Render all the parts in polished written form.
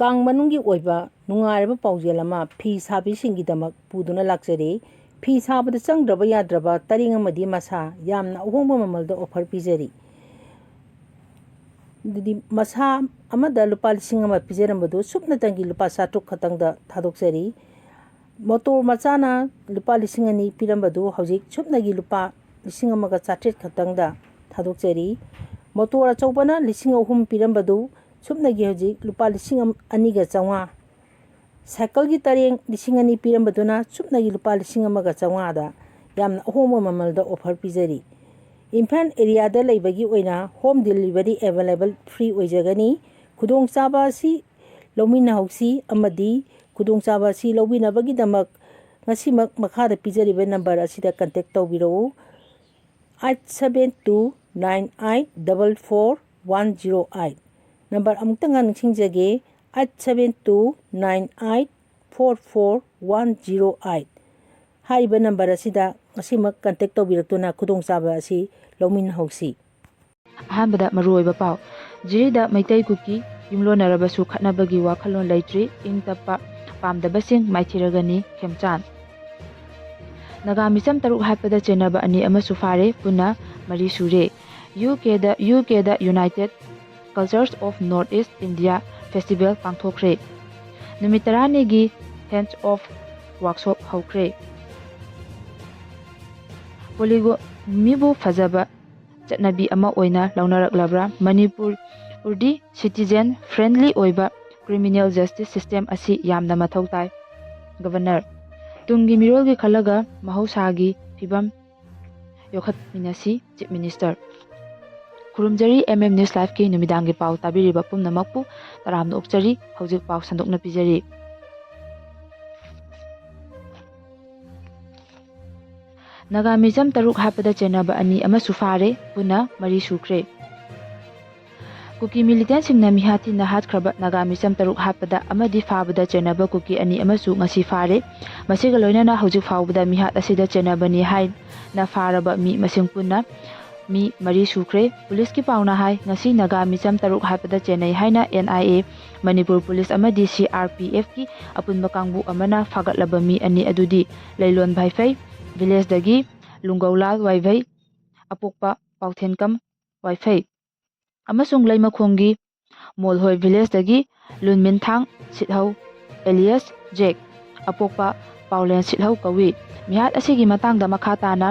ꯀꯥꯡ ꯃꯅꯨꯡꯒꯤ ꯑꯣꯏꯕ ꯅꯨꯡꯉꯥꯏꯔꯕ ꯄꯥꯎꯖꯦꯜ ꯑꯃ ꯐꯤ ꯁꯥꯕꯤꯁꯤꯡꯒꯤꯗꯃꯛ ꯄꯨꯗꯨꯅ ꯂꯥꯛꯆꯔꯤ꯫ ꯐꯤ ꯁꯥꯕꯗ ꯆꯪꯗ꯭ꯔꯕ ꯌꯥꯗ꯭ꯔꯕ ꯇꯔꯦꯡ ꯑꯃꯗꯤ ꯃꯁꯥ ꯌꯥꯝꯅ ꯑꯍꯣꯡꯕ ꯃꯃꯜꯗ ꯑꯣꯐꯔ ꯄꯤꯖꯔꯤ꯫ ꯑꯗꯨꯗꯤ ꯃꯁꯥ ꯑꯃꯗ ꯂꯨꯄꯥ 1,000 ꯄꯤꯖꯔꯝꯕꯗꯨ ꯁꯨꯞꯅꯇꯪꯒꯤ ꯂꯨꯄꯥ 900 ꯈꯛꯇꯪꯗ ꯊꯥꯗꯣꯛꯆꯔꯤ꯫ ꯃꯣꯇꯣꯔ ꯃꯆꯥꯅ ꯂꯨꯄꯥ 2,000 ꯄꯤꯔꯝꯕꯗꯨ ꯍꯧꯖꯤꯛ ꯁꯨꯞꯅꯒꯤ ꯂꯨꯄꯥ 1,900 ꯈꯛꯇꯪꯗ ꯊꯥꯗꯣꯛꯆꯔꯤ꯫ ꯃꯣꯇꯣꯔ ꯑꯆꯧꯕꯅ 3,000 ꯄꯤꯔꯝꯕꯗꯨ ꯁꯨꯞꯅꯒꯤ ꯍꯧꯖꯤꯛ ꯂꯨꯄꯥ 2,900꯫ ꯁꯥꯏꯀꯜꯒꯤ ꯇꯔꯦꯡ 2,000 ꯄꯤꯔꯝꯕꯗꯨꯅ ꯁꯨꯞꯅꯒꯤ ꯂꯨꯄꯥ 1,500ꯗ ꯌꯥꯝꯅ ꯑꯍꯣꯡꯕ ꯃꯃꯜꯗ ꯑꯣꯐꯔ ꯄꯤꯖꯔꯤ꯫ ꯏꯝꯐꯥꯜ ꯑꯦꯔꯤꯌꯥꯗ ꯂꯩꯕꯒꯤ ꯑꯣꯏꯅ ꯍꯣꯝ ꯗꯦꯂꯤꯚꯔꯤ ꯑꯦꯚꯦꯂꯦꯕꯜ ꯐ꯭ꯔꯤ ꯑꯣꯏꯖꯒꯅꯤ꯫ ꯈꯨꯗꯣꯡꯆꯥꯕ ꯑꯁꯤ ꯂꯧꯃꯤꯟꯅꯍꯧꯁꯤ ꯑꯃꯗꯤ ꯈꯨꯗꯣꯡꯆꯥꯕ ꯑꯁꯤ ꯂꯧꯕꯤꯅꯕꯒꯤꯗꯃꯛ ꯉꯁꯤꯃꯛ ꯃꯈꯥꯗ ꯄꯤꯖꯔꯤꯕ ꯅꯝꯕꯔ ꯑꯁꯤꯗ ꯀꯟꯇꯦꯛ ꯇꯧꯕꯤꯔꯛꯎ꯫ 8729844108 ꯅꯝꯕꯔ ꯑꯃꯨꯛꯇꯪꯒ ꯅꯤꯡꯁꯤꯡꯖꯒꯦ 8729844108 ꯍꯥꯏꯔꯤꯕ ꯅꯝꯕꯔ ꯑꯁꯤꯗ ꯉꯁꯤꯃꯛ ꯀꯟꯇꯦꯛ ꯇꯧꯕꯤꯔꯛꯇꯨꯅ ꯈꯨꯗꯣꯡꯆꯥꯕ ꯑꯁꯤ ꯂꯧꯃꯤꯟꯅꯍꯧꯁꯤ꯫ ꯑꯍꯥꯟꯕꯗ ꯃꯔꯨꯑꯣꯏꯕ ꯄꯥꯎ ꯖꯤꯔꯤꯗ ꯃꯩꯇꯩ ꯀꯨꯀꯤ ꯌꯨꯝꯂꯣꯟꯅꯔꯕꯁꯨ ꯈꯠꯅꯕꯒꯤ ꯋꯥꯈꯜꯂꯣꯟ ꯂꯩꯇ꯭ꯔꯤ ꯏꯪ ꯇꯞꯄ ꯄꯥꯝꯗꯕꯁꯤꯡ ꯃꯥꯏꯊꯤꯔꯒꯅꯤ ꯈꯦꯝꯆꯥꯟ꯫ ꯅꯥꯒꯥ ꯃꯤꯆꯝ 3 ꯍꯥꯠꯄꯗ ꯆꯦꯟꯅꯕ 2 ꯑꯃꯁꯨ ꯐꯥꯔꯦ ꯄꯨꯟꯅ 4 ꯁꯨꯔꯦ꯫ ꯌꯨꯀꯦꯗ united cultures of north east India festival ꯄꯥꯡꯊꯣꯛꯈ꯭ꯔꯦ꯫ ꯅꯨꯃꯤꯠ 10ꯅꯤꯒꯤ ꯍꯦꯟꯗꯁ ꯑꯣꯐ ꯋꯥꯔꯛꯁꯣꯞ ꯍꯧꯈ꯭ꯔꯦ꯫ ꯄꯣꯂꯤꯒꯥꯃꯤꯕꯨ ꯐꯖꯕ ꯆꯠꯅꯕꯤ ꯑꯃ ꯑꯣꯏꯅ ꯂꯧꯅꯔꯛꯂꯕ꯭ꯔꯥ? ꯃꯅꯤꯄꯨꯔꯗꯤ ꯁꯤꯇꯤꯖꯦꯟ ꯐ꯭ꯔꯦꯟꯗꯂꯤ ꯑꯣꯏꯕ ꯀ꯭ꯔꯤꯃꯤꯅꯦꯜ ꯖꯁꯇꯤꯁ ꯁꯤꯁꯇꯦꯝ ꯑꯁꯤ ꯌꯥꯝꯅ ꯃꯊꯧ ꯇꯥꯏ꯫ ꯒꯚꯔꯅꯔ ꯇꯨꯡꯒꯤ ꯃꯤꯔꯣꯜꯒꯤ ꯈꯜꯂꯒ ꯃꯍꯧꯁꯥꯒꯤ ꯐꯤꯕꯝ ꯌꯣꯛꯈꯠꯃꯤꯟꯅꯁꯤ ꯆꯤꯐ ꯃꯤꯅꯤꯁꯇꯔ꯫ ꯈꯨꯔꯨꯝꯖꯔꯤ ꯅ꯭ꯌꯨꯁ ꯂꯥꯏꯚꯀꯤ ꯅꯨꯃꯤꯗꯥꯡꯒꯤ ꯄꯥꯎ ꯇꯥꯕꯤꯔꯤꯕ ꯄꯨꯝꯅꯃꯛꯄꯨ ꯇꯔꯥꯝꯅ ꯑꯣꯛꯆꯔꯤ꯫ ꯍꯧꯖꯤꯛ ꯄꯥꯎ ꯁꯟꯗꯣꯛꯅ ꯄꯤꯖꯔꯤ꯫ ꯅꯥꯒꯥ ꯃꯤꯆꯝ 3 ꯍꯥꯠꯄꯗ ꯆꯦꯟꯅꯕ 2 ꯑꯃꯁꯨ ꯐꯥꯔꯦ ꯄꯨꯟꯅ 4 ꯁꯨꯈ꯭ꯔꯦ꯫ ꯀꯨꯀꯤ ꯃꯤꯂꯤꯇꯦꯟꯁꯤꯡꯅ ꯃꯤꯍꯥꯠꯊꯤꯅ ꯍꯥꯠꯈ꯭ꯔꯕ ꯅꯥꯒꯥ ꯃꯤꯆꯝ 3 ꯍꯥꯠꯄꯗ ꯑꯃꯗꯤ ꯐꯥꯕꯗ ꯆꯦꯟꯅꯕ ꯀꯨꯀꯤ 2 ꯑꯃꯁꯨ ꯉꯁꯤ ꯐꯥꯔꯦ꯫ ꯃꯁꯤꯒ ꯂꯣꯏꯅꯅ ꯍꯧꯖꯤꯛ ꯐꯥꯎꯕꯗ ꯃꯤꯍꯥꯠ ꯑꯁꯤꯗ ꯆꯦꯟꯅꯕꯅꯤ ꯍꯥꯏꯅ ꯐꯥꯔꯕ ꯃꯤ ꯃꯁꯤꯡ ꯄꯨꯟꯅ ꯃꯤ 4 ꯁꯨꯈ꯭ꯔꯦ꯫ ꯄꯨꯂꯤꯁꯀꯤ ꯄꯥꯎꯅ ꯍꯥꯏ ꯉꯁꯤ ꯅꯥꯒꯥ ꯃꯤꯆꯝ 3 ꯍꯥꯠꯄꯗ ꯆꯦꯟꯅꯩ ꯍꯥꯏꯅ NIA, ꯃꯅꯤꯄꯨꯔ ꯄꯨꯂꯤꯁ ꯑꯃꯗꯤ CRPFꯀꯤ ꯑꯄꯨꯟꯕ ꯀꯥꯡꯕꯨ ꯑꯃꯅ ꯐꯥꯒꯠꯂꯕ ꯃꯤ 2 ꯑꯗꯨꯗꯤ ꯂꯩꯂꯣꯟ ꯚꯥꯏꯐꯩ ꯚꯤꯂꯦꯖꯗꯒꯤ ꯂꯨꯡꯒꯧꯂꯥꯜ ꯋꯥꯏꯚꯩ, ꯑꯄꯣꯛꯄ ꯄꯥꯎꯊꯦꯟꯀꯝ ꯋꯥꯏꯐꯩ ꯑꯃꯁꯨꯡ ꯂꯩꯃꯈꯣꯡꯒꯤ ꯃꯣꯜꯍꯣꯏ ꯚꯤꯂꯦꯖꯗꯒꯤ ꯂꯨꯟꯃꯤꯟꯊꯥꯡ ꯁꯤꯠꯍꯧ ꯑꯦꯂꯤꯌꯁ ꯖꯦꯛ, ꯑꯄꯣꯛꯄ ꯄꯥꯎꯂꯦꯟ ꯁꯤꯠꯍꯧ ꯀꯧꯏ꯫ ꯃꯤꯍꯥꯠ ꯑꯁꯤꯒꯤ ꯃꯇꯥꯡꯗ ꯃꯈꯥ ꯇꯥꯅ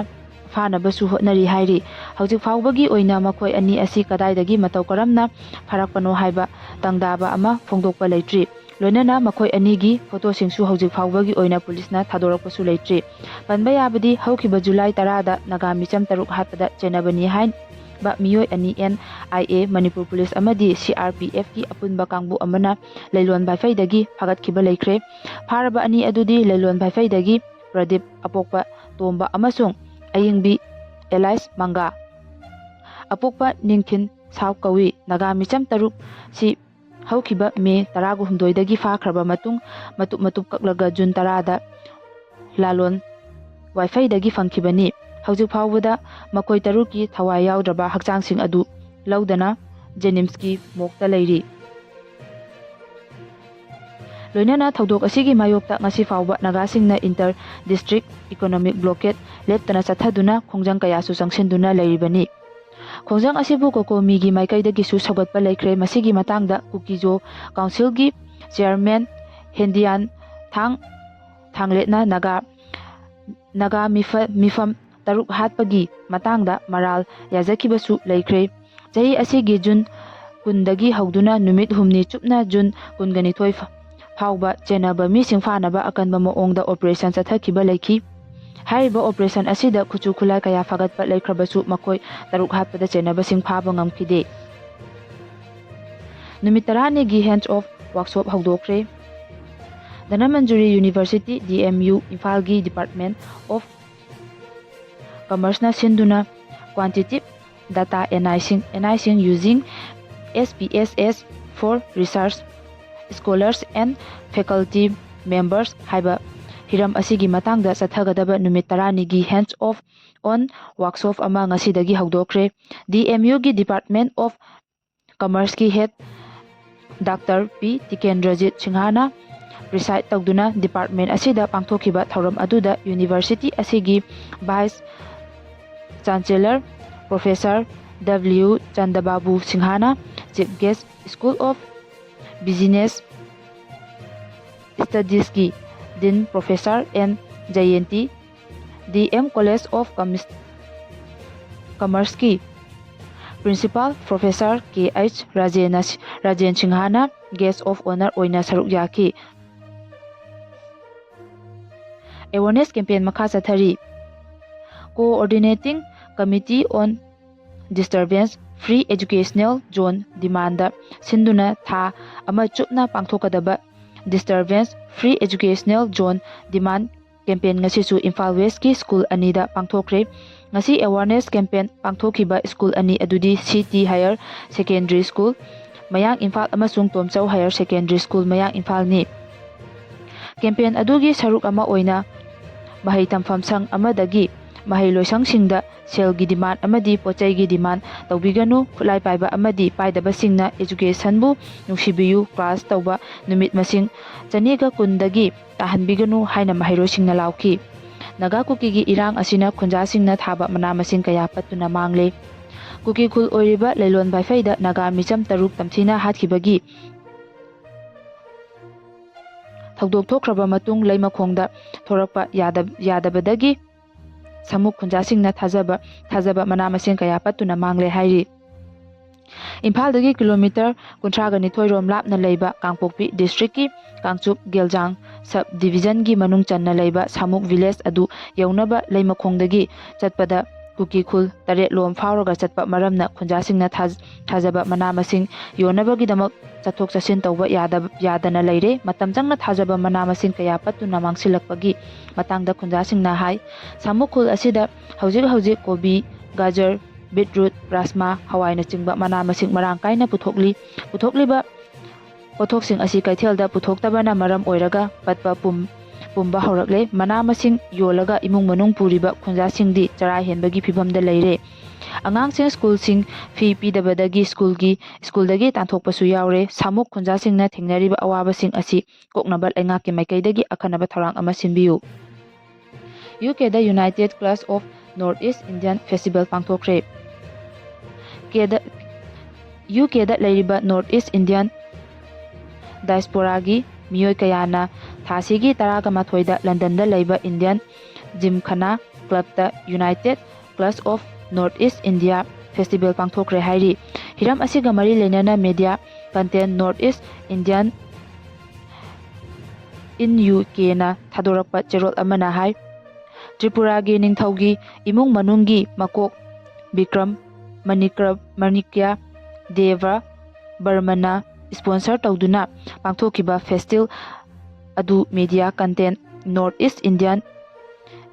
ꯐꯥꯅꯕꯁꯨ ꯍꯣꯠꯅꯔꯤ ꯍꯥꯏꯔꯤ꯫ ꯍꯧꯖꯤꯛ ꯐꯥꯎꯕꯒꯤ ꯑꯣꯏꯅ ꯃꯈꯣꯏ 2 ꯑꯁꯤ ꯀꯗꯥꯏꯗꯒꯤ ꯃꯇꯧ ꯀꯔꯝꯅ ꯐꯥꯔꯛꯄꯅꯣ ꯍꯥꯏꯕ ꯇꯪꯗꯥꯕ ꯑꯃ ꯐꯣꯡꯗꯣꯛꯄ ꯂꯩꯇ꯭ꯔꯤ꯫ ꯂꯣꯏꯅꯅ ꯃꯈꯣꯏ 2ꯒꯤ ꯐꯣꯇꯣꯁꯤꯡꯁꯨ ꯍꯧꯖꯤꯛ ꯐꯥꯎꯕꯒꯤ ꯑꯣꯏꯅ ꯄꯨꯂꯤꯁꯅ ꯊꯥꯗꯣꯔꯛꯄꯁꯨ ꯂꯩꯇ꯭ꯔꯤ꯫ ꯄꯟꯕ ꯌꯥꯕꯗꯤ ꯍꯧꯈꯤꯕ ꯖꯨꯂꯥꯏ 10ꯗ ꯅꯥꯒꯥ ꯃꯤꯆꯝ 3 ꯍꯥꯠꯄꯗ ꯆꯦꯟꯅꯕꯅꯤ ꯍꯥꯏꯕ ꯃꯤꯑꯣꯏ 2 NIA, ꯃꯅꯤꯄꯨꯔ ꯄꯨꯂꯤꯁ ꯑꯃꯗꯤ CRPFꯀꯤ ꯑꯄꯨꯟꯕ ꯀꯥꯡꯕꯨ ꯑꯃꯅ ꯂꯩꯂꯣꯟ ꯚꯥꯏꯐꯩꯗꯒꯤ ꯐꯥꯒꯠꯈꯤꯕ ꯂꯩꯈ꯭ꯔꯦ꯫ ꯐꯥꯔꯕ 2 ꯑꯗꯨꯗꯤ ꯂꯩꯂꯣꯟ ꯚꯥꯏꯐꯩꯗꯒꯤ ꯄ꯭ꯔꯗꯤꯞ, ꯑꯄꯣꯛꯄ ꯇꯣꯝꯕ ꯑꯃꯁꯨꯡ ꯑꯌꯤꯡꯕꯤ ꯑꯦꯂꯥꯏꯁ ꯃꯪꯒꯥ, ꯑꯄꯣꯛꯄ ꯅꯤꯡꯊꯤꯟ ꯁꯥꯎ ꯀꯧꯏ꯫ ꯅꯥꯒꯥ ꯃꯤꯆꯝ 3 ꯁꯤ ꯍꯧꯈꯤꯕ ꯃꯦ 18ꯗꯒꯤ ꯐꯥꯈ꯭ꯔꯕ ꯃꯇꯨꯡ ꯃꯇꯨꯞ ꯀꯛꯂꯒ ꯖꯨꯟ 10ꯗ ꯂꯥꯂꯣꯟ ꯋꯥꯏꯐꯩꯗꯒꯤ ꯐꯪꯈꯤꯕꯅꯤ꯫ ꯍꯧꯖꯤꯛ ꯐꯥꯎꯕꯗ ꯃꯈꯣꯏ 3ꯀꯤ ꯊꯋꯥꯏ ꯌꯥꯎꯗ꯭ꯔꯕ ꯍꯛꯆꯥꯡꯁꯤꯡ ꯑꯗꯨ ꯂꯧꯗꯅ ꯖꯦꯅꯤꯝꯁꯀꯤ ꯃꯣꯔꯒꯇ ꯂꯩꯔꯤ꯫ ꯂꯣꯏꯅꯅ ꯊꯧꯗꯣꯛ ꯑꯁꯤꯒꯤ ꯃꯥꯌꯣꯛꯇ ꯉꯁꯤ ꯐꯥꯎꯕ ꯅꯥꯒꯥꯁꯤꯡꯅ ꯏꯟꯇꯔ ꯗꯤꯁꯇ꯭ꯔꯤꯛ ꯏꯀꯣꯅꯣꯃꯤꯛ ꯕ꯭ꯂꯣꯀꯦꯠ ꯂꯦꯞꯇꯅ ꯆꯠꯊꯗꯨꯅ ꯈꯣꯡꯖꯪ ꯀꯌꯥꯁꯨ ꯆꯪꯁꯤꯟꯗꯨꯅ ꯂꯩꯔꯤꯕꯅꯤ꯫ ꯈꯣꯡꯖꯪ ꯑꯁꯤꯕꯨ ꯀꯣꯀꯣꯃꯤꯒꯤ ꯃꯥꯏꯀꯩꯗꯒꯤꯁꯨ ꯁꯧꯒꯠꯄ ꯂꯩꯈ꯭ꯔꯦ꯫ ꯃꯁꯤꯒꯤ ꯃꯇꯥꯡꯗ ꯀꯨꯀꯤꯖꯣ ꯀꯥꯎꯟꯁꯤꯜꯒꯤ ꯆꯦꯌꯔꯃꯦꯟ ꯍꯦꯟꯗꯤꯌꯥꯟ ꯊꯥꯡꯂꯦꯠꯅ ꯅꯥꯒꯥ ꯃꯤꯐꯝ 3 ꯍꯥꯠꯄꯒꯤ ꯃꯇꯥꯡꯗ ꯃꯔꯥꯜ ꯌꯥꯖꯈꯤꯕꯁꯨ ꯂꯩꯈ꯭ꯔꯦ꯫ ꯆꯍꯤ ꯑꯁꯤꯒꯤ ꯖꯨꯟ 10ꯗꯒꯤ ꯍꯧꯗꯨꯅ ꯅꯨꯃꯤꯠ 2ꯅꯤ ꯆꯨꯞꯅ ꯖꯨꯟ 22 ꯐꯥꯎꯕ ꯆꯦꯟꯅꯕ ꯃꯤꯁꯤꯡ ꯐꯥꯅꯕ ꯑꯀꯟꯕ ꯃꯑꯣꯡꯗ ꯑꯣꯄꯔꯦꯁꯟ ꯆꯠꯊꯈꯤꯕ ꯂꯩꯈꯤ꯫ ꯍꯥꯏꯔꯤꯕ ꯑꯣꯄꯔꯦꯁꯟ ꯑꯁꯤꯗ ꯈꯨꯠꯁꯨ ꯈꯨꯠꯂꯥꯏ ꯀꯌꯥ ꯐꯥꯒꯠꯄ ꯂꯩꯈ꯭ꯔꯕꯁꯨ ꯃꯈꯣꯏ 3 ꯍꯥꯠꯄꯗ ꯆꯦꯟꯅꯕꯁꯤꯡ ꯐꯥꯕ ꯉꯝꯈꯤꯗꯦ꯫ ꯅꯨꯃꯤꯠ 10ꯅꯤꯒꯤ ꯍꯦꯟꯗꯁ ꯑꯣꯐ ꯋꯥꯔꯛꯁꯣꯞ ꯍꯧꯗꯣꯛꯈ꯭ꯔꯦ꯫ ꯙꯅꯃꯟꯖꯨꯔꯤ ꯌꯨꯅꯤꯚꯔꯁꯤꯇꯤ DMU ꯏꯝꯐꯥꯜꯒꯤ ꯗꯤꯄꯥꯔꯠꯃꯦꯟꯠ ꯑꯣꯐ ꯀꯃꯔꯁꯅ ꯁꯤꯟꯗꯨꯅ ꯀ꯭ꯋꯥꯟꯇꯤꯇꯤꯚ ꯗꯥꯇꯥ NIꯁꯤꯡ using SPSS for Research Scholars and Faculty Members ꯍꯥꯏꯕ ꯍꯤꯔꯝ ꯑꯁꯤꯒꯤ ꯃꯇꯥꯡꯗ ꯆꯠꯊꯒꯗꯕ ꯅꯨꯃꯤꯠ 10ꯅꯤꯒꯤ ꯍꯦꯟꯗꯁ ꯑꯣꯐ ꯑꯣꯟ ꯋꯥꯔꯛꯁꯣꯞ ꯑꯃ ꯉꯁꯤꯗꯒꯤ ꯍꯧꯗꯣꯛꯈ꯭ꯔꯦ꯫ DMUꯒꯤ ꯗꯤꯄꯥꯔꯠꯃꯦꯟꯠ ꯑꯣꯐ ꯀꯃꯔꯁꯀꯤ head Dr. P. Tikendrajit Singhana preside tꯧduna department asida pangthokhiba thauram aduda University asigi Vice Chancellor Professor W. Chandababu Singhana, Chief Guest School of Business Studies ki Dean Professor N. Jayanti, DM College of Commerce ki Principal Professor K.H. Rajen Singhana, Guest of Honor oina saruk yaki. Awareness campaign makha chathari. Coordinating Committee on Disturbance Free Educational Zone Demanda Sinduna Tha ama chupna pangthokadaba Disturbance Free Educational Zone Demand Campaign ngasi su Imphal West ki school anida pangthokre. Ngasi awareness campaign pangthokhiba school ani adudi CT Higher Secondary School Mayang Imphal amasung Tomchau Higher Secondary School Mayang Imphal ni. Campaign adugi saruk ama oina mahai tampham sang amadagi mahai loisangsinda selgi demand amadi pochaigi demand tawbiganu khulai paiba amadi paidaba singna education bu nungsibiyu class tawba numit masing chaniga kundagi tahanbiganu haina mahairo singna lauki. Naga kuki gi irang asina khunja singna thaba mana masing kaya patuna mangle. Kuki khul oiriba leilon bai faida naga micham taruk tamthina hathibagi thogdok thokraba matung leimakhongda thorakpa yadabadagi samuk khunjasingna thajaba mana masing kaya patuna mangle hairi. Imphal dagi kilometer 30 rom lapna leiba Kangpokpi district ki Kangchup Geljang sub division gi manung channa leiba Samuk village adu yaunaba leimakhongdagi chatpada kuki khul 8 lom fauraga chatpa maramna khunjasingna thajaba mana masing yonabagi damak chathok chasin tawba yadana leire matam changna thajaba mana masing kaya patuna mangsilakpagi matangda khunjasingna hai Samuk khul asida hojik kobi gajar beetroot rasma hawaina chingba mana masing marang kaina puthokliba pothok asi kaithelda puthoktabana maram oiraga patpa pumba horakle mana masing yolaga imung manung puriba khunjasingdi chara henbagi phibamda leire. Angangsing school sing fee pidabadagi school-dagi tanthokpasu yaure. Samuk khunjasingna thengnariba awabasing asi koknabal engaki maikaidagi akhanaba tharang ama sinbiyu. UK da United Class of Northeast Indian Festival pangthokre. UK da leiriba Northeast Indian Diaspora-gi miyoi kayana thasigi 18 da London da leiba Indian Gymkhana Club da United Class of Northeast India Festival pangthokre hairi. Hiram asiga mari lenana media content Northeast Indian in UK na thadorakpa cherol amana hai. Tripura-gi ningthaugi imung manunggi makok Bikram Manikya Deva Barmana sponsor tawduna pangthokiba festival adu media content Northeast Indian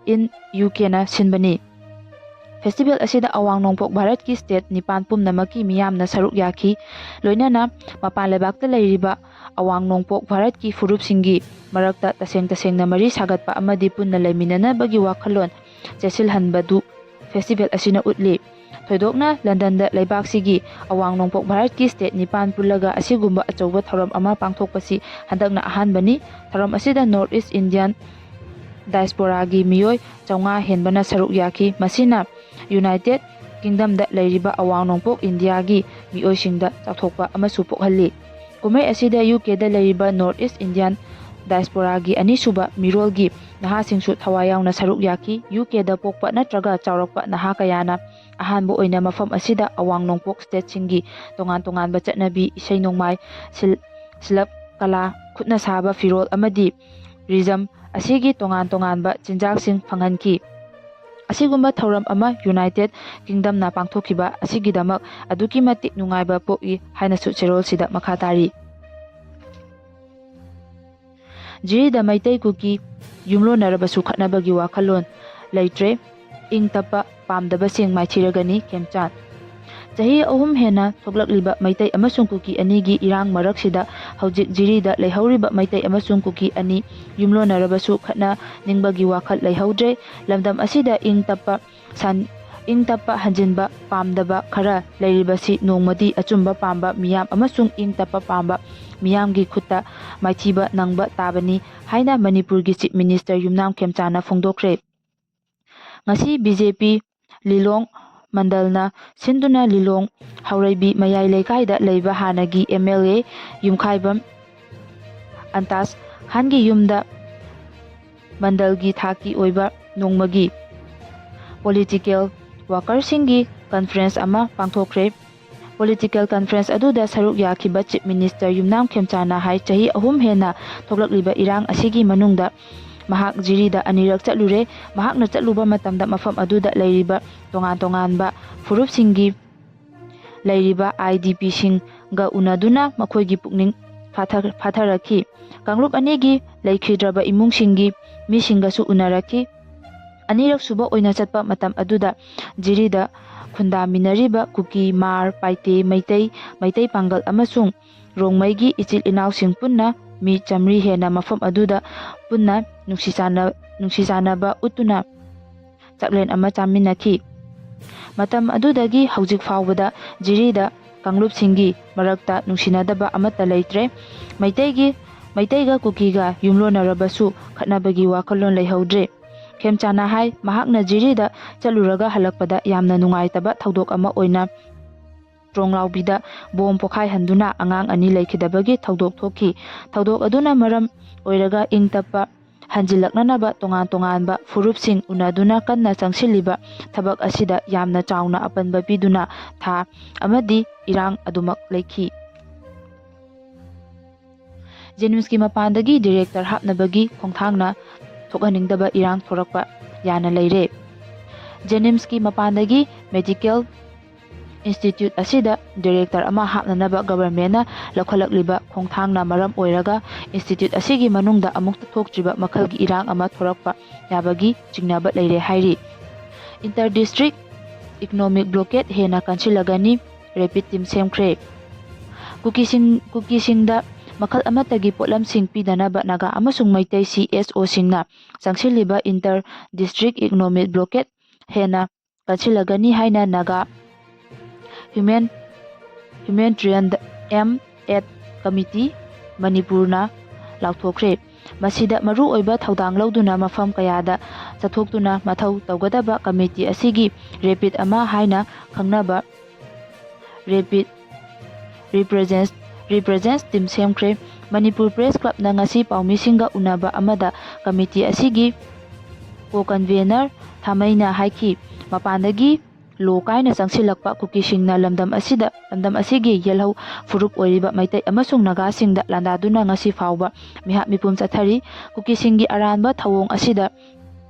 in UK na sinbani. Festival asida awang nongpok Bharat ki state nipan pumnamaki miyamna saruk yaki loinana mapan lebakta leiriba awang nongpok Bharat ki furup singi marakta tasengna mari sagatpa amadi punna leiminana bagi wakhalon chesil hanbadu festival asina utli. Thoidokna London da leibak sigi awang nongpok Bharat ki state nipan pulaga asigumba achauba thoram ama pangthokpasi handakna ahanbani. Thoram asida Northeast Indian Diaspora gi miyoi chaunga henbana saruk yaki masina United Kingdom da leiriba awang nongpok India gi miyoi singda chathokpa amasu pokhalli. Kumai asida UK da leiriba Northeast Indian Diaspora gi anisuba mirol gi naha singsu thawayawna saruk yaki. UK da pokpa natraga chaurakpa naha kayana ahanbo oina mafam asida awang nongpok state singi tongan bachatnabi isai nongmai silap kala khutna saba firol amadi rizam asigi tongan ba chinjak sing phanganki. Asigumba thoram ama United Kingdom na pangthokiba asigidamak aduki matik nungaiba poki haina su cherol sida makhatari. Jiri da maitai kuki yumlo narabasu khatnabagi wakhalon leitre ing tapa pamdaba sing maithiragani kemchan. Chahi ahum hena thoglakliba maitai amasung kuki anigi irang maraksida hojik jirida leihoriba maitai amasung kuki ani yumlo narabasu khatna ningbagi wakhal leihodre. Lamdam asida ing tapa hanjinba pamdaba khara leiribasi nongmadi achumba pamba miyam amasung ing tapa pamba ꯃꯤꯌꯥꯝꯒꯤ ꯈꯨꯠꯇ ꯃꯥꯏꯊꯤꯕ ꯅꯪꯕ ꯇꯥꯕꯅꯤ ꯍꯥꯏꯅ ꯃꯅꯤꯄꯨꯔꯒꯤ chief minister ꯌꯨꯝꯅꯥꯝ ꯈꯦꯝꯆꯥꯅ ꯐꯣꯡꯗꯣꯛꯈ꯭ꯔꯦ꯫ ꯉꯁꯤ BJP. ꯂꯤꯂꯣꯡ ꯃꯟꯗꯜꯅ ꯁꯤꯟꯗꯨꯅ ꯂꯤꯂꯣꯡ ꯍꯥꯎꯔꯩꯕꯤ ꯃꯌꯥꯏ ꯂꯩꯀꯥꯏꯗ ꯂꯩꯕ ꯍꯥꯟꯅꯒꯤ ꯑꯦꯝ.ꯑꯦꯜ.ꯑꯦ. ꯌꯨꯝꯈꯥꯏꯕꯝ ꯑꯟꯇꯥꯖ ꯈꯥꯟꯒꯤ ꯌꯨꯝꯗ ꯃꯟꯗꯜꯒꯤ ꯊꯥꯛꯀꯤ ꯑꯣꯏꯕ ꯅꯣꯡꯃꯒꯤ ꯄꯣꯂꯤꯇꯤꯀꯦꯜ ꯋꯥꯀꯔꯁꯤꯡꯒꯤ ꯀꯟꯐꯔꯦꯟꯁ ꯑꯃ ꯄꯥꯡꯊꯣꯛꯈ꯭ꯔꯦ꯫ ꯄꯣꯂꯤꯇꯤꯀꯦꯜ ꯀꯟꯐꯔꯦꯟꯁ ꯑꯗꯨꯗ ꯁꯔꯨꯛ ꯌꯥꯈꯤꯕ ꯆꯤꯞ ꯃꯤꯅꯤꯁꯇꯔ ꯌꯨꯝꯅꯥꯝ ꯈꯦꯝꯆꯥꯅ ꯍꯥꯏ ꯆꯍꯤ 3 ꯍꯦꯟꯅ ꯊꯣꯛꯂꯛꯂꯤꯕ ꯏꯔꯥꯡ ꯑꯁꯤꯒꯤ ꯃꯅꯨꯡꯗ ꯃꯍꯥꯛ ꯖꯤꯔꯤꯗ ꯑꯅꯤꯔꯛ ꯆꯠꯂꯨꯔꯦ꯫ ꯃꯍꯥꯛꯅ ꯆꯠꯂꯨꯕ ꯃꯇꯝꯗ ꯃꯐꯝ ꯑꯗꯨꯗ ꯂꯩꯔꯤꯕ ꯇꯣꯉꯥꯟ-ꯇꯣꯉꯥꯟꯕ ꯐꯨꯔꯨꯞꯁꯤꯡꯒꯤ ꯂꯩꯔꯤꯕ IDPꯁꯤꯡꯒ ꯎꯅꯗꯨꯅ ꯃꯈꯣꯏꯒꯤ ꯄꯨꯛꯅꯤꯡ ꯐꯥꯊꯔꯛꯈꯤ꯫ ꯀꯥꯡꯂꯨꯞ ꯑꯅꯤꯒꯤ ꯂꯩꯈꯤꯗ꯭ꯔꯕ ꯏꯃꯨꯡꯁꯤꯡꯒꯤ ꯃꯤꯁꯤꯡꯒꯁꯨ ꯎꯅꯔꯛꯈꯤ꯫ ꯑꯅꯤꯔꯛ ꯁꯨꯕ ꯑꯣꯏꯅ ꯆꯠꯄ ꯃꯇꯝ ꯑꯗꯨꯗ ꯖꯤꯔꯤꯗ ꯈꯨꯟꯗꯥꯃꯤꯟꯅꯔꯤꯕ ꯀꯨꯀꯤ, ꯃꯥꯔ, ꯄꯥꯏꯇꯦ, ꯃꯩꯇꯩ ꯄꯥꯡꯒꯜ ꯑꯃꯁꯨꯡ ꯔꯣꯡꯃꯩꯒꯤ ꯏꯆꯤꯜ ꯏꯅꯥꯎꯁꯤꯡ ꯄꯨꯟꯅ ꯃꯤ 100 ꯍꯦꯟꯅ ꯃꯐꯝ ꯑꯗꯨꯗ ꯄꯨꯟꯅ ꯅꯨꯡꯁꯤ ꯆꯥꯟꯅꯕ ꯎꯠꯇꯨꯅ ꯆꯥꯛꯂꯦꯟ ꯑꯃ ꯆꯥꯃꯤꯟꯅꯈꯤ꯫ ꯃꯇꯝ ꯑꯗꯨꯗꯒꯤ ꯍꯧꯖꯤꯛ ꯐꯥꯎꯕꯗ ꯖꯤꯔꯤꯗ ꯀꯥꯡꯂꯨꯞꯁꯤꯡꯒꯤ ꯃꯔꯛꯇ ꯅꯨꯡꯁꯤꯅꯗꯕ ꯑꯃꯠꯇ ꯂꯩꯇ꯭ꯔꯦ꯫ ꯃꯩꯇꯩꯒ ꯀꯨꯀꯤꯒ ꯌꯨꯝꯂꯣꯟꯅꯔꯕꯁꯨ ꯈꯠꯅꯕꯒꯤ ꯋꯥꯈꯜꯂꯣꯟ ꯂꯩꯍꯧꯗ꯭ꯔꯦ꯫ ꯈꯦꯝꯆꯥꯅ ꯍꯥꯏ ꯃꯍꯥꯛꯅ ꯖꯤꯔꯤꯗ ꯆꯠꯂꯨꯔꯒ ꯍꯜꯂꯛꯄꯗ ꯌꯥꯝꯅ ꯅꯨꯡꯉꯥꯏꯇꯕ ꯊꯧꯗꯣꯛ ꯑꯃ ꯑꯣꯏꯅ ꯇ꯭ꯔꯣꯡꯂꯥꯎꯕꯤꯗ ꯕꯣꯝ ꯄꯣꯈꯥꯏꯍꯟꯗꯨꯅ ꯑꯉꯥꯡ 2 ꯂꯩꯈꯤꯗꯕꯒꯤ ꯊꯧꯗꯣꯛ ꯊꯣꯛꯈꯤ꯫ ꯊꯧꯗꯣꯛ ꯑꯗꯨꯅ ꯃꯔꯝ ꯑꯣꯏꯔꯒ ꯏꯪ ꯇꯞꯄ ꯍꯟꯖꯤꯜꯂꯛꯅꯅꯕ ꯇꯣꯉꯥꯟ-ꯇꯣꯉꯥꯟꯕ ꯐꯨꯔꯨꯞꯁꯤꯡ ꯎꯅꯗꯨꯅ ꯀꯟꯅ ꯆꯪꯁꯤꯜꯂꯤꯕ ꯊꯕꯛ ꯑꯁꯤꯗ ꯌꯥꯝꯅ ꯆꯥꯎꯅ ꯑꯄꯟꯕ ꯄꯤꯗꯨꯅ ꯊꯥ ꯑꯃꯗꯤ ꯏꯔꯥꯡ ꯑꯗꯨꯃꯛ ꯂꯩꯈꯤ꯫ ꯖꯦꯅꯤꯝꯁꯀꯤ ꯃꯄꯥꯟꯗꯒꯤ ꯗꯤꯔꯦꯛꯇꯔ ꯍꯥꯞꯅꯕꯒꯤ ꯈꯣꯡꯊꯥꯡꯅ ꯊꯣꯛꯍꯟꯅꯤꯡꯗꯕ ꯏꯔꯥꯡ ꯊꯣꯔꯛꯄ ꯌꯥꯅ ꯂꯩꯔꯦ꯫ ꯖꯦꯅꯤꯝꯁꯀꯤ ꯃꯄꯥꯟꯗꯒꯤ ꯃꯦꯗꯤꯀꯦꯜ ꯏꯟꯁꯇꯤꯇ꯭ꯌꯨꯠ ꯑꯁꯤꯗ ꯗꯤꯔꯦꯛꯇꯔ ꯑꯃ ꯍꯥꯞꯅꯅꯕ ꯒꯚꯔꯟꯃꯦꯟꯠꯅ ꯂꯧꯈꯠꯂꯛꯂꯤꯕ ꯈꯣꯡꯊꯥꯡꯅ ꯃꯔꯝ ꯑꯣꯏꯔꯒ ꯏꯟꯁꯇꯤꯇ꯭ꯌꯨꯠ ꯑꯁꯤꯒꯤ ꯃꯅꯨꯡꯗ ꯑꯃꯨꯛꯇ ꯊꯣꯛꯇ꯭ꯔꯤꯕ ꯃꯈꯜꯒꯤ ꯏꯔꯥꯡ ꯑꯃ ꯊꯣꯔꯛꯄ ꯌꯥꯕꯒꯤ ꯆꯤꯡꯅꯕ ꯂꯩꯔꯦ ꯍꯥꯏꯔꯤ꯫ ꯏꯟꯇꯔ ꯗꯤꯁꯇ꯭ꯔꯤꯛ ꯏꯀꯣꯅꯣꯃꯤꯛ ꯕ꯭ꯂꯣꯀꯦꯠ ꯍꯦꯟꯅ ꯀꯟꯁꯤꯜꯂꯒꯅꯤ, ꯔꯦꯄꯤꯗ ꯇꯤꯝ ꯁꯦꯝꯈ꯭ꯔꯦ꯫ ꯀꯨꯀꯤꯁꯤꯡꯗ ꯃꯈꯜ ꯑꯃꯠꯇꯒꯤ ꯄꯣꯠꯂꯝꯁꯤꯡ ꯄꯤꯗꯅꯕ ꯅꯥꯒꯥ ꯑꯃꯁꯨꯡ ꯃꯩꯇꯩ CSOꯁꯤꯡꯅ ꯆꯪꯁꯤꯜꯂꯤꯕ ꯏꯟꯇꯔ ꯗꯤꯁꯇ꯭ꯔꯤꯛ ꯏꯀꯣꯅꯣꯃꯤꯛ ꯕ꯭ꯂꯣꯀꯦꯠ ꯍꯦꯟꯅ ꯀꯟꯁꯤꯜꯂꯒꯅꯤ ꯍꯥꯏꯅ ꯅꯥꯒꯥ ꯍ꯭ꯌꯨꯃꯦꯅꯤꯇꯔꯤꯌꯟ ꯑꯦꯗ ꯀꯃꯤꯇꯤ ꯃꯅꯤꯄꯨꯔꯅ ꯂꯥꯎꯊꯣꯛꯈ꯭ꯔꯦ꯫ ꯃꯁꯤꯗ ꯃꯔꯨ ꯑꯣꯏꯕ ꯊꯧꯗꯥꯡ ꯂꯧꯗꯨꯅ ꯃꯐꯝ ꯀꯌꯥꯗ ꯆꯠꯊꯣꯛꯇꯨꯅ ꯃꯊꯧ ꯇꯧꯒꯗꯕ ꯀꯃꯤꯇꯤ ꯑꯁꯤꯒꯤ ꯔꯦꯄꯤꯗ ꯑꯃ ꯍꯥꯏꯅ ꯈꯪꯅꯕ ꯔꯦꯄꯤꯗ ꯔꯤꯄ꯭ꯔꯖꯦꯟꯁ ꯇꯤꯝ ꯁꯦꯝꯈ꯭ꯔꯦ꯫ ꯃꯅꯤꯄꯨꯔ ꯄ꯭ꯔꯦꯁ ꯀ꯭ꯂꯕꯅ ꯉꯁꯤ ꯄꯥꯎꯃꯤꯁꯤꯡꯒ ꯎꯅꯕ ꯑꯃꯗ ꯀꯃꯤꯇꯤ ꯑꯁꯤꯒꯤ ꯀꯣ-ꯀꯟꯚꯦꯅꯔ ꯊꯥꯃꯩꯅ ꯍꯥꯏꯈꯤ ꯃꯄꯥꯟꯗꯒꯤ ꯂꯣ ꯀꯥꯏꯅ ꯆꯪꯁꯤꯜꯂꯛꯄ ꯀꯨꯀꯤꯁꯤꯡꯅ ꯂꯝꯗꯝ ꯑꯁꯤꯒꯤ ꯌꯦꯜꯍꯧ ꯐꯨꯔꯨꯞ ꯑꯣꯏꯔꯤꯕ ꯃꯩꯇꯩ ꯑꯃꯁꯨꯡ ꯅꯥꯒꯥꯁꯤꯡꯗ ꯂꯥꯟꯗꯥꯗꯨꯅ ꯉꯁꯤ ꯐꯥꯎꯕ ꯃꯤꯍꯥꯠ ꯃꯤꯄꯨꯟ ꯆꯠꯊꯔꯤ꯫ ꯀꯨꯀꯤꯁꯤꯡꯒꯤ ꯑꯔꯥꯟꯕ ꯊꯧꯑꯣꯡ ꯑꯁꯤꯗ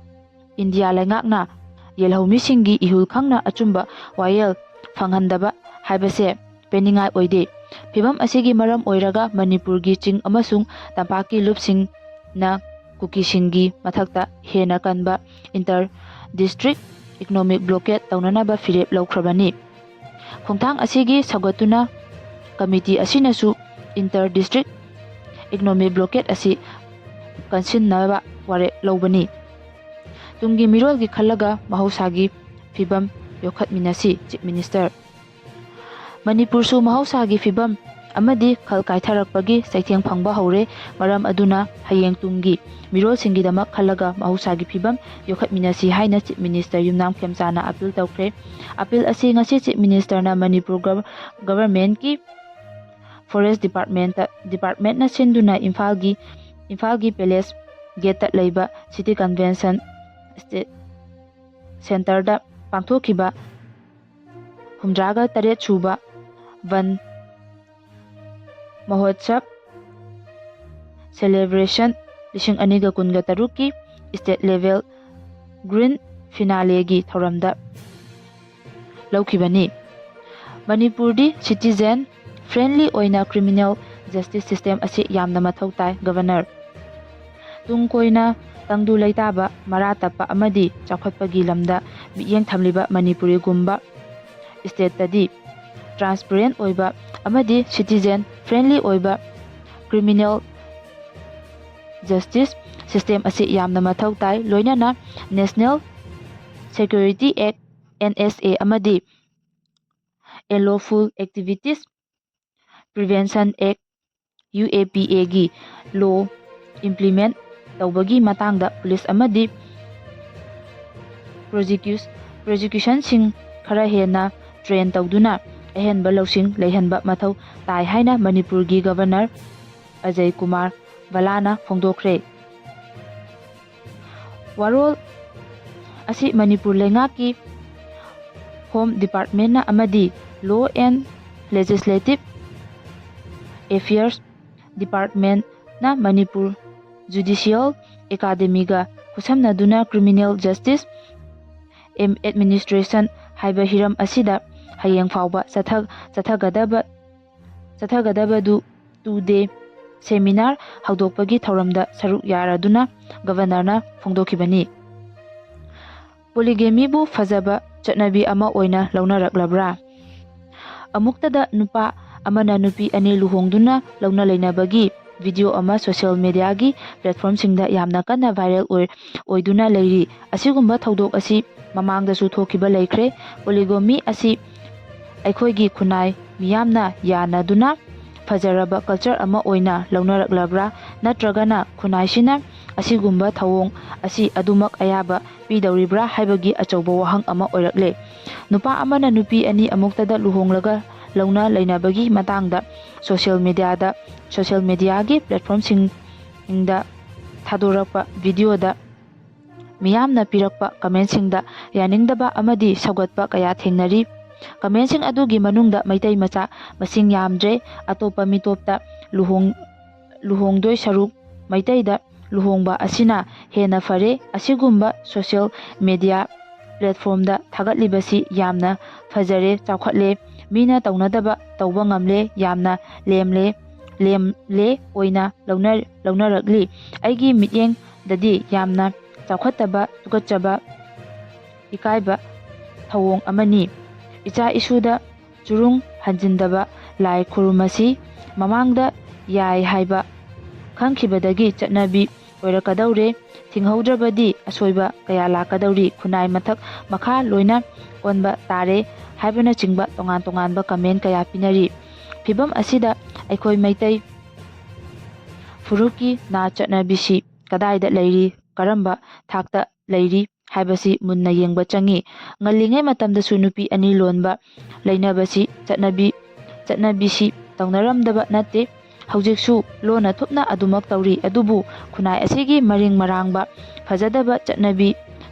ꯏꯟꯗꯤꯌꯥ ꯂꯩꯉꯥꯛꯅ ꯌꯦꯜꯍꯧꯃꯤꯁꯤꯡꯒꯤ ꯏꯍꯨꯜ ꯈꯪꯅ ꯑꯆꯨꯝꯕ ꯋꯥꯌꯦꯜ ꯐꯪꯍꯟꯗꯕ ꯍꯥꯏꯕꯁꯦ ꯄꯦꯟꯅꯤꯡꯉꯥꯏ ꯑꯣꯏꯗꯦ꯫ ꯐꯤꯚꯝ ꯑꯁꯤꯒꯤ ꯃꯔꯝ ꯑꯣꯏꯔꯒ ꯃꯅꯤꯄꯨꯔꯒꯤ ꯆꯤꯡ ꯑꯃꯁꯨꯡ ꯇꯝꯄꯥꯛꯀꯤ ꯂꯨꯞꯁꯤꯡꯅ ꯀꯨꯀꯤꯁꯤꯡꯒꯤ ꯃꯊꯛꯇ ꯍꯦꯟꯅ ꯀꯟꯕ ꯏꯟꯇꯔ ꯗꯤꯁꯇ꯭ꯔꯤꯛ ꯏꯀꯣꯅꯣꯃꯤꯛ ꯕ꯭ꯂꯣꯀꯦꯠ ꯇꯧꯅꯅꯕ ꯐꯤꯔꯦꯞ ꯂꯧꯈ꯭ꯔꯕꯅꯤ꯫ ꯈꯣꯡꯊꯥꯡ ꯑꯁꯤꯒꯤ ꯁꯧꯒꯠꯇꯨꯅ ꯀꯃꯤꯇꯤ ꯑꯁꯤꯅꯁꯨ ꯏꯟꯇꯔ ꯗꯤꯁꯇ꯭ꯔꯤꯛ ꯏꯀꯣꯅꯣꯃꯤꯛ ꯕ꯭ꯂꯣꯀꯦꯠ ꯑꯁꯤ ꯀꯟꯁꯤꯟꯅꯕ ꯋꯥꯔꯦꯞ ꯂꯧꯕꯅꯤ꯫ ꯇꯨꯡꯒꯤ ꯃꯤꯔꯣꯜꯒꯤ ꯈꯜꯂꯒ ꯃꯍꯧꯁꯥꯒꯤ ꯐꯤꯚꯝ ꯌꯣꯛꯈꯠꯃꯤꯟꯅꯁꯤ ꯆꯤꯞ ꯃꯤꯅꯤꯁꯇꯔ꯫ ꯃꯅꯤꯄꯨꯔꯁꯨ ꯃꯍꯧꯁꯥꯒꯤ ꯐꯤꯚꯝ ꯑꯃꯗꯤ ꯈꯜ ꯀꯥꯏꯊꯔꯛꯄꯒꯤ ꯆꯩꯊꯦꯡ ꯐꯪꯕ ꯍꯧꯔꯦ꯫ ꯃꯔꯝ ꯑꯗꯨꯅ ꯍꯌꯦꯡ ꯇꯨꯡꯒꯤ ꯃꯤꯔꯣꯜꯁꯤꯡꯒꯤꯗꯃꯛ ꯈꯜꯂꯒ ꯃꯍꯧꯁꯥꯒꯤ ꯐꯤꯚꯝ ꯌꯣꯛꯈꯠꯃꯤꯟꯅꯁꯤ ꯍꯥꯏꯅ ꯆꯤꯞ ꯃꯤꯅꯤꯁꯇꯔ ꯌꯨꯝꯅꯥꯝ ꯈꯦꯝꯆꯥꯅ ꯑꯄꯤꯜ ꯇꯧꯈ꯭ꯔꯦ꯫ ꯑꯄꯤꯜ ꯑꯁꯤ ꯉꯁꯤ ꯆꯤꯞ ꯃꯤꯅꯤꯁꯇꯔꯅ ꯃꯅꯤꯄꯨꯔ ꯒꯚꯔꯟꯃꯦꯟꯠꯀꯤ ꯐꯣꯔꯦꯁꯠ ꯗꯤꯄꯥꯔꯠꯃꯦꯟꯠꯅ ꯁꯤꯟꯗꯨꯅ ꯏꯝꯐꯥꯜꯒꯤ ꯄꯦꯂꯦꯁ ꯒꯦꯠꯇ ꯂꯩꯕ ꯁꯤꯇꯤ ꯀꯟꯚꯦꯟꯁꯟ ꯁꯦꯟꯇꯔꯗ ꯄꯥꯡꯊꯣꯛꯈꯤꯕ 68 ꯁꯨꯕ ꯕꯟ ꯃꯍꯣꯠꯁꯕ ꯁꯦꯂꯦꯕ꯭ꯔꯦꯁꯟ 2023ꯀꯤ ꯁ꯭ꯇꯦꯠ ꯂꯦꯚꯦꯜ ꯒ꯭ꯔꯤꯟ ꯐꯤꯅꯥꯂꯦꯒꯤ ꯊꯧꯔꯝꯗ ꯂꯧꯈꯤꯕꯅꯤ꯫ ꯃꯅꯤꯄꯨꯔꯗꯤ ꯁꯤꯇꯤꯖꯦꯟ ꯐ꯭ꯔꯦꯟꯗꯂꯤ ꯑꯣꯏꯅ ꯀ꯭ꯔꯤꯃꯤꯅꯦꯜ ꯖꯁꯇꯤꯁ ꯁꯤꯁꯇꯦꯝ ꯑꯁꯤ ꯌꯥꯝꯅ ꯃꯊꯧ ꯇꯥꯏ꯫ ꯒꯚꯔꯅꯔ ꯇꯨꯡ ꯀꯣꯏꯅ ꯇꯪꯗꯨ ꯂꯩꯇꯥꯕ, ꯃꯔꯥ ꯇꯞꯄ ꯑꯃꯗꯤ ꯆꯥꯎꯈꯠꯄꯒꯤ ꯂꯝꯗ ꯃꯤꯠꯌꯦꯡ ꯊꯝꯂꯤꯕ ꯃꯅꯤꯄꯨꯔꯒꯨꯝꯕ ꯁ꯭ꯇꯦꯠꯇꯗꯤ ꯇ꯭ꯔꯥꯟꯁꯄꯔꯦꯟꯠ ꯑꯣꯏꯕ ꯑꯃꯗꯤ ꯁꯤꯇꯤꯖꯦꯟ ꯐ꯭ꯔꯦꯟꯗꯂꯤ ꯑꯣꯏꯕ ꯀ꯭ꯔꯤꯃꯤꯅꯦꯜ ꯖꯁꯇꯤꯁ ꯁꯤꯁꯇꯦꯝ ꯑꯁꯤ ꯌꯥꯝꯅ ꯃꯊꯧ ꯇꯥꯏ꯫ ꯂꯣꯏꯅꯅ ꯅꯦꯁꯅꯦꯜ ꯁꯦꯀ꯭ꯌꯨꯔꯤꯇꯤ ꯑꯦꯛꯇ (NSA) ꯑꯃꯗꯤ ꯑꯟꯂꯣꯐꯨꯜ ꯑꯦꯛꯇꯤꯚꯤꯇꯤꯁ ꯄ꯭ꯔꯤꯚꯦꯟꯁꯟ ꯑꯦꯛꯇ UAPAꯒꯤ ꯂꯣ ꯏꯝꯄ꯭ꯂꯤꯃꯦꯟꯠ ꯇꯧꯕꯒꯤ ꯃꯇꯥꯡꯗ ꯄꯨꯂꯤꯁ ꯑꯃꯗꯤ ꯄ꯭ꯔꯣꯖꯤꯀ꯭ꯌꯨꯁꯟꯁꯤꯡ ꯈꯔ ꯍꯦꯟꯅ ꯇ꯭ꯔꯦꯟ ꯇꯧꯗꯨꯅ ꯑꯍꯦꯟꯕ ꯂꯧꯁꯤꯡ ꯂꯩꯍꯟꯕ ꯃꯊꯧ ꯇꯥꯏ ꯍꯥꯏꯅ ꯃꯅꯤꯄꯨꯔꯒꯤ ꯒꯕꯔꯅꯔ ꯑꯖꯌ ꯀꯨꯃꯥꯔ ꯕꯂꯥꯅ ꯐꯣꯡꯗꯣꯛꯈ꯭ꯔꯦ꯫ ꯋꯥꯔꯣꯜ ꯑꯁꯤ ꯃꯅꯤꯄꯨꯔ ꯂꯩꯉꯥꯛꯀꯤ ꯍꯣꯝ ꯗꯤꯄꯥꯔꯠꯃꯦꯟꯠꯅ ꯑꯃꯗꯤ ꯂꯣ ꯑꯦꯟ ꯂꯦꯖꯤꯁꯂꯦꯇꯤꯚ ꯑꯦꯐꯤꯌꯔꯁ ꯗꯤꯄꯥꯔꯠꯃꯦꯟꯠꯅ ꯃꯅꯤꯄꯨꯔ ꯖꯨꯗꯤꯁꯤꯌꯦꯜ ꯑꯦꯀꯥꯗꯦꯃꯤꯒ ꯈꯨꯠꯁꯝꯅꯗꯨꯅ ꯀ꯭ꯔꯤꯃꯤꯅꯦꯜ ꯖꯁꯇꯤꯁ ꯑꯦꯗꯃꯤꯅꯤꯁꯇ꯭ꯔꯦꯁꯟ ꯍꯥꯏꯕ ꯍꯤꯔꯝ ꯑꯁꯤꯗ ꯍꯌꯦꯡ ꯐꯥꯎꯕ ꯆꯠꯊꯒꯗꯕꯗꯨ 2-day ꯁꯦꯃꯤꯅꯥꯔ ꯍꯧꯗꯣꯛꯄꯒꯤ ꯊꯧꯔꯝꯗ ꯁꯔꯨꯛ ꯌꯥꯔꯗꯨꯅ ꯒꯕꯔꯅꯔꯅ ꯐꯣꯡꯗꯣꯛꯈꯤꯕꯅꯤ꯫ ꯄꯣꯂꯤꯒꯦꯃꯤꯕꯨ ꯐꯖꯕ ꯆꯠꯅꯕꯤ ꯑꯃ ꯑꯣꯏꯅ ꯂꯧꯅꯔꯛꯂꯕ꯭ꯔꯥ? ꯑꯃꯨꯛꯇꯗ ꯅꯨꯄꯥ ꯑꯃꯅ ꯅꯨꯄꯤ ꯑꯅꯤ ꯂꯨꯍꯣꯡꯗꯨꯅ ꯂꯧꯅ ꯂꯩꯅꯕꯒꯤ ꯚꯤꯗꯤꯑꯣ ꯑꯃ ꯁꯣꯁꯤꯌꯦꯜ ꯃꯤꯗꯤꯌꯥꯒꯤ ꯄ꯭ꯂꯦꯠꯐꯣꯔꯝꯁꯤꯡꯗ ꯌꯥꯝꯅ ꯀꯟꯅ ꯚꯥꯏꯔꯦꯜ ꯑꯣꯏꯗꯨꯅ ꯂꯩꯔꯤ꯫ ꯑꯁꯤꯒꯨꯝꯕ ꯊꯧꯗꯣꯛ ꯑꯁꯤ ꯃꯃꯥꯡꯗꯁꯨ ꯊꯣꯛꯈꯤꯕ ꯂꯩꯈ꯭ꯔꯦ꯫ ꯄꯣꯂꯤꯒꯥꯃꯤ ꯑꯁꯤ ꯑꯩꯈꯣꯏꯒꯤ ꯈꯨꯟꯅꯥꯏ ꯃꯤꯌꯥꯝꯅ ꯌꯥꯅꯗꯨꯅ ꯐꯖꯔꯕ ꯀꯜꯆꯔ ꯑꯃ ꯑꯣꯏꯅ ꯂꯧꯅꯔꯛꯂꯕ꯭ꯔꯥ ꯅꯠꯇ꯭ꯔꯒꯅ ꯈꯨꯟꯅꯥꯏꯁꯤꯅ ꯑꯁꯤꯒꯨꯝꯕ ꯊꯧꯑꯣꯡ ꯑꯁꯤ ꯑꯗꯨꯃꯛ ꯑꯌꯥꯕ ꯄꯤꯗꯧꯔꯤꯕ꯭ꯔꯥ ꯍꯥꯏꯕꯒꯤ ꯑꯆꯧꯕ ꯋꯥꯍꯪ ꯑꯃ ꯑꯣꯏꯔꯛꯂꯦ꯫ ꯅꯨꯄꯥ ꯑꯃꯅ ꯅꯨꯄꯤ ꯑꯅꯤ ꯑꯃꯨꯛꯇꯗ ꯂꯨꯍꯣꯡꯂꯒ ꯂꯧꯅ ꯂꯩꯅꯕꯒꯤ ꯃꯇꯥꯡꯗ ꯁꯣꯁꯤꯌꯦꯜ ꯃꯤꯗꯤꯌꯥꯒꯤ ꯄ꯭ꯂꯦꯠꯐꯣꯔꯝꯁꯤꯡꯗ ꯊꯥꯗꯣꯔꯛꯄ ꯚꯤꯗꯤꯑꯣꯗ ꯃꯤꯌꯥꯝꯅ ꯄꯤꯔꯛꯄ ꯀꯃꯦꯟꯠꯁꯤꯡꯗ ꯌꯥꯅꯤꯡꯗꯕ ꯑꯃꯗꯤ ꯁꯧꯒꯠꯄ ꯀꯌꯥ ꯊꯦꯡꯅꯔꯤ꯫ ꯀꯃꯦꯟꯠꯁꯤꯡ ꯑꯗꯨꯒꯤ ꯃꯅꯨꯡꯗ ꯃꯩꯇꯩ ꯃꯆꯥ ꯃꯁꯤꯡ ꯌꯥꯝꯗ꯭ꯔꯦ, ꯑꯇꯣꯞꯄ ꯃꯤꯇꯣꯞꯇ ꯂꯨꯍꯣꯡꯗꯣꯏ ꯁꯔꯨꯛ ꯃꯩꯇꯩꯗ ꯂꯨꯍꯣꯡꯕ ꯑꯁꯤꯅ ꯍꯦꯟꯅ ꯐꯔꯦ, ꯑꯁꯤꯒꯨꯝꯕ ꯁꯣꯁꯤꯌꯦꯜ ꯃꯤꯗꯤꯌꯥ ꯄ꯭ꯂꯦꯠꯐꯣꯔꯝꯗ ꯊꯥꯒꯠꯂꯤꯕꯁꯤ ꯌꯥꯝꯅ ꯐꯖꯔꯦ, ꯆꯥꯎꯈꯠꯂꯦ, ꯃꯤꯅ ꯇꯧꯅꯗꯕ ꯇꯧꯕ ꯉꯝꯂꯦ, ꯌꯥꯝꯅ ꯂꯦꯝꯂꯦ ꯑꯣꯏꯅ ꯂꯧꯅꯔꯛꯂꯤ꯫ ꯑꯩꯒꯤ ꯃꯤꯠꯌꯦꯡꯗꯗꯤ ꯌꯥꯝꯅ ꯆꯥꯎꯈꯠꯇꯕ, ꯇꯨꯀꯠꯆꯕ, ꯏꯀꯥꯏꯕ ꯊꯧꯑꯣꯡ ꯑꯃꯅꯤ꯫ ꯏꯆꯥ ꯏꯁꯨꯗ ꯆꯨꯔꯨꯡ ꯍꯟꯖꯤꯟꯗꯕ ꯂꯥꯏ ꯈꯨꯔꯨꯝꯃꯁꯤ꯫ ꯃꯃꯥꯡꯗ ꯌꯥꯏ ꯍꯥꯏꯕ ꯈꯪꯈꯤꯕꯗꯒꯤ ꯆꯠꯅꯕꯤ ꯑꯣꯏꯔꯛꯀꯗꯧꯔꯦ, ꯊꯤꯡꯍꯧꯗ꯭ꯔꯕꯗꯤ ꯑꯁꯣꯏꯕ ꯀꯌꯥ ꯂꯥꯛꯀꯗꯧꯔꯤ, ꯈꯨꯟꯅꯥꯏ ꯃꯊꯛ ꯃꯈꯥ ꯂꯣꯏꯅ ꯑꯣꯟꯕ ꯇꯥꯔꯦ ꯍꯥꯏꯕꯅꯆꯤꯡꯕ ꯇꯣꯉꯥꯟ ꯇꯣꯉꯥꯟꯕ ꯀꯃꯦꯟꯠ ꯀꯌꯥ ꯄꯤꯅꯔꯤ꯫ ꯐꯤꯚꯝ ꯑꯁꯤꯗ ꯑꯩꯈꯣꯏ ꯃꯩꯇꯩ ꯐꯨꯔꯨꯞꯀꯤ ꯅꯥꯠ ꯆꯠꯅꯕꯤꯁꯤ ꯀꯗꯥꯏꯗ ꯂꯩꯔꯤ, ꯀꯔꯝꯕ ꯊꯥꯛꯇ ꯂꯩꯔꯤ ꯍꯥꯏꯕꯁꯤ ꯃꯨꯟꯅ ꯌꯦꯡꯕ ꯆꯪꯏ꯫ ꯉꯜꯂꯤꯉꯩ ꯃꯇꯝꯗꯁꯨ ꯅꯨꯄꯤ ꯑꯅꯤ ꯂꯣꯟꯕ ꯂꯩꯅꯕꯁꯤ ꯆꯠꯅꯕꯤꯁꯤ ꯇꯧꯅꯔꯝꯗꯕ ꯅꯠꯇꯦ, ꯍꯧꯖꯤꯛꯁꯨ ꯂꯣꯟꯅ ꯊꯨꯞꯅ ꯑꯗꯨꯃꯛ ꯇꯧꯔꯤ꯫ ꯑꯗꯨꯕꯨ ꯈꯨꯟꯅꯥꯏ ꯑꯁꯤꯒꯤ ꯃꯔꯤꯡ ꯃꯔꯥꯡꯕ ꯐꯖꯗꯕ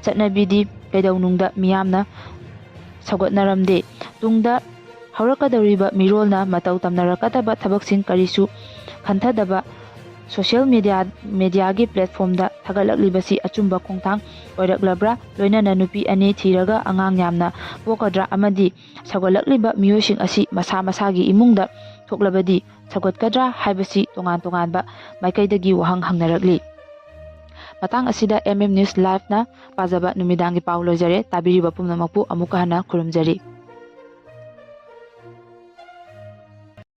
ꯆꯠꯅꯕꯤꯗꯤ ꯀꯩꯗꯧꯅꯨꯡꯗ ꯃꯤꯌꯥꯝꯅ ꯁꯧꯒꯠꯅꯔꯝꯗꯦ꯫ ꯇꯨꯡꯗ ꯍꯧꯔꯛꯀꯗꯧꯔꯤꯕ ꯃꯤꯔꯣꯜꯅ ꯃꯇꯧ ꯇꯝꯅꯔꯛꯀꯗꯕ ꯊꯕꯛꯁꯤꯡ ꯀꯔꯤꯁꯨ ꯈꯟꯊꯗꯕ ꯁꯣꯁꯤꯌꯦꯜ ꯃꯤꯗꯤꯌꯥꯒꯤ ꯄ꯭ꯂꯦꯠꯐꯣꯔꯝꯗ ꯊꯥꯒꯠꯂꯛꯂꯤꯕꯁꯤ ꯑꯆꯨꯝꯕ ꯈꯣꯡꯊꯥꯡ ꯑꯣꯏꯔꯛꯂꯕ꯭ꯔꯥ? ꯂꯣꯏꯅꯅ ꯅꯨꯄꯤ ꯑꯅꯤ ꯊꯤꯔꯒ ꯑꯉꯥꯡ ꯌꯥꯝꯅ ꯄꯣꯛꯀꯗ꯭ꯔꯥ? ꯑꯃꯗꯤ ꯁꯧꯒꯠꯂꯛꯂꯤꯕ ꯃꯤꯑꯣꯏꯁꯤꯡ ꯑꯁꯤ ꯃꯁꯥ ꯃꯁꯥꯒꯤ ꯏꯃꯨꯡꯗ ꯊꯣꯛꯂꯕꯗꯤ ꯁꯧꯒꯠꯀꯗ꯭ꯔꯥ ꯍꯥꯏꯕꯁꯤ ꯇꯣꯉꯥꯟ ꯇꯣꯉꯥꯟꯕ ꯃꯥꯏꯀꯩꯗꯒꯤ ꯋꯥꯍꯪ ꯍꯪꯅꯔꯛꯂꯤ꯫ ꯃꯇꯥꯡ ꯑꯁꯤꯗ ꯅ꯭ꯌꯨꯁ ꯂꯥꯏꯚꯅ ꯄꯥꯖꯕ ꯅꯨꯃꯤꯗꯥꯡꯒꯤ ꯄꯥꯎ ꯂꯣꯏꯖꯔꯦ꯫ ꯇꯥꯕꯤꯔꯤꯕ ꯄꯨꯝꯅꯃꯛꯄꯨ ꯑꯃꯨꯛꯀ ꯍꯟꯅ ꯈꯨꯔꯨꯝꯖꯔꯤ꯫